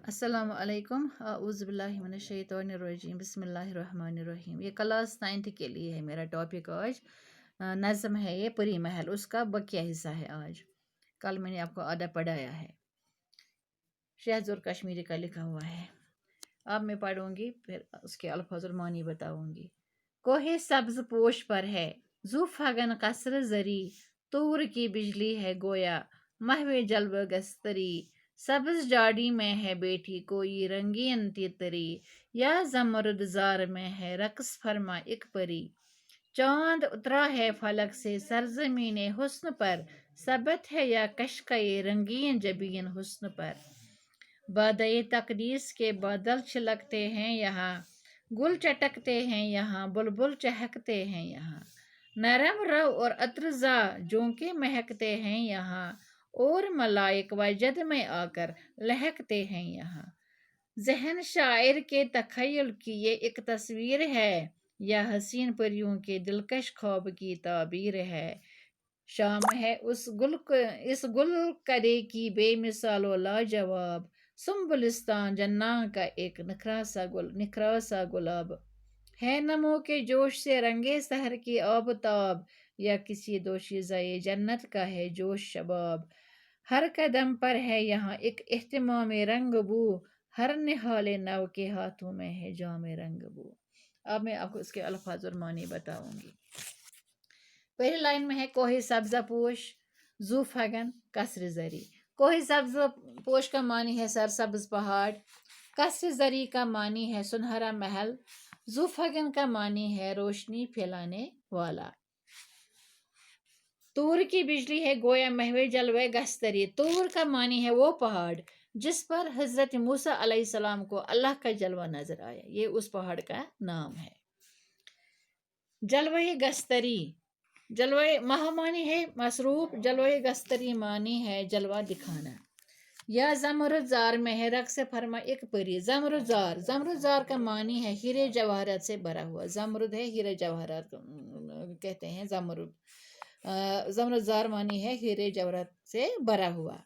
अस्सलामु अलैकुम औज़ु बिल्लाहि मिनश शैतानिर रजीम बिस्मिल्लाहिर रहमानिर रहीम। ये क्लास 9th के लिए है मेरा टॉपिक आज। नज़म है ये परी महल, उसका बकिया हिस्सा है आज। कल मैंने आपको आधा पढ़ाया है। शहज़ोर कश्मीरी का लिखा हुआ है। अब मैं पढ़ूंगी, फिर उसके अल्फाज और मानी बताऊंगी। कोहे सब्ज पोश पर है ज़ुफ़गन कसर जरी, तूर की बिजली है गोया महवे जल्व गस्तरी। सब्ज जाड़ी में है बैठी कोई रंगीन तितरी, या जमरुद जार में है रक्स फरमा एक परी। चांद उतरा है फलक से सरजमीन हुस्न पर, सबत है या कशकए रंगीन जबीन हुस्न पर। बादए तकदीस के बादल छिलकते हैं यहाँ, गुल चटकते हैं यहाँ, बुलबुल चहकते हैं यहाँ। नरम रव और अत्रजा जोंके महकते हैं यहाँ, और मलाइक वजद में आकर लहकते हैं यहाँ। जहन शायर के तखय्युल की ये एक तस्वीर है, या हसीन परियों के दिलकश ख्वाब की ताबीर है। शाम है इस गुल करे की बेमिसाल व लाजवाब, सुम्बुलिस्तान जन्ना का एक निखरा सा गुलाब है। नमो के जोश से रंगे सहर की आबताब, या किसी दोशीज़ाए जन्नत का है जोश शबाब। हर कदम पर है यहाँ एक एहतिमाम रंग बू, हर निहाले नव के हाथों में है जाम रंग बू। अब मैं आपको इसके अल्फाज और मानी बताऊंगी। पहली लाइन में है कोहे सब्जा पोश ज़ुफ़गन कसर जरी। कोहे सब्ज पोश का मानी है सरसब्ज पहाड़, कसर जरी का मानी है सुनहरा महल, ज़ुफ़गन का मानी है रोशनी फैलाने वाला। तूर की बिजली है गोया महवे जलवे गस्तरी। तूर का मानी है वो पहाड़ जिस पर हजरत मूसा अलैहिस्सलाम को अल्लाह का जलवा नजर आया, ये उस पहाड़ का नाम है। जलवे गस्तरी, जलवे महामानी है मसरूफ, जलवे गस्तरी मानी है जलवा दिखाना। या जमरुद जार में है रक्स फरमा एक परी। जमरुद जार का मानी है हीरे जवाहरात से भरा हुआ। जमरुद है हीरे जवाहरात कहते हैं जमरुद। जमरुद जार मानी है हीरे जवाहरात से भरा हुआ।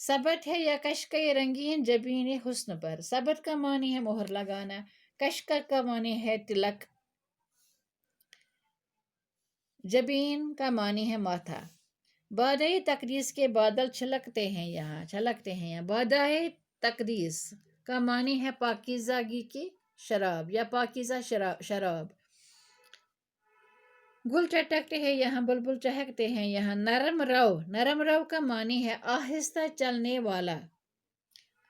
सबत है या कशकए रंगीन जबीन हुस्न पर। सबत का मानी है मोहर लगाना, कशका का मानी है तिलक, जबीन का मानी है माथा। बादाए तकदीस के बादल छलकते हैं यहाँ। बादाए तकदीस का मानी है पाकीज़ागी की शराब या पाकीज़ा शराब। गुल चटकते हैं यहाँ, बुलबुल चहकते हैं यहाँ। नरम रव का मानी है आहिस्ता चलने वाला।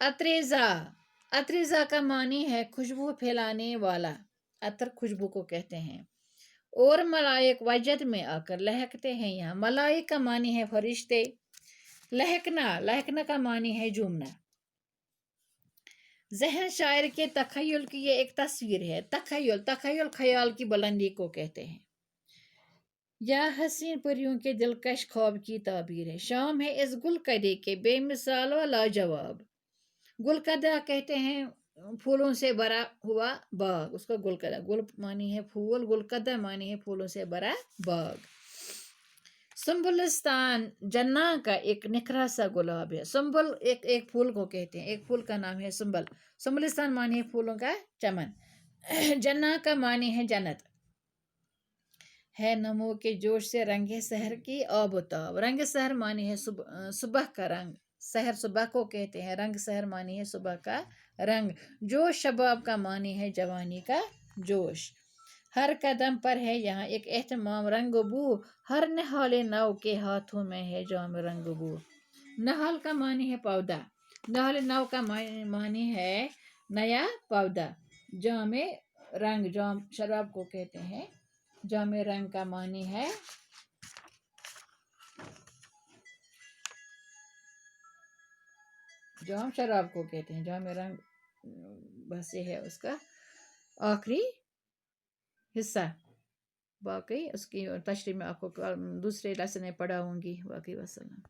अत्रेजा का मानी है खुशबू फैलाने वाला। अतर खुशबू को कहते हैं। और मलाइक वजद में आकर लहकते हैं यहाँ। मलाइक का मानी है फरिश्ते। लहकना का मानी है झूमना। जहन शायर के तखय्युल की ये एक तस्वीर है। तखय्युल ख्याल की बुलंदी को कहते हैं, या हसीन परियों के दिलकश ख्वाब की ताबीर है। शाम है इस गुल कदे के बेमिसाल व लाजवाब। गुलकदा कहते हैं फूलों से भरा हुआ बाग, उसका गुलकदा, गुल मानी है फूल, गुलकदा मानी है फूलों से भरा बाग। सुम्बुलिस्तान जन्ना का एक निखरा सा गुलाब है। सुम्बुल एक फूल को कहते हैं, एक फूल का नाम है सुम्बल। सुम्बुलिस्तान मानी है फूलों का चमन। जन्ना का मानी है जन्नत है। नमो के जोश से रंगे सहर की आबताब। रंग सहर मानी है सुबह का रंग, सहर सुबह को कहते हैं। रंग सहर मानी है सुबह का रंग। जोश शबाब का मानी है जवानी का जोश। हर कदम पर है यहाँ एक एहतमाम रंग बू, हर नहाले नव के हाथों में है जाम रंग बू। नहाल का मानी है पौधा, नहाल नव का मानी है नया पौधा। जाम रंग, जाम शराब को कहते हैं। जाम रंग का मानी है जाम शराब को कहते हैं। जाम रंग बस ये है उसका आखिरी हिस्सा। बाकी उसकी तशरीह में आपको दूसरे लेसन में पढ़ाऊंगी। बाकी वसल्लम।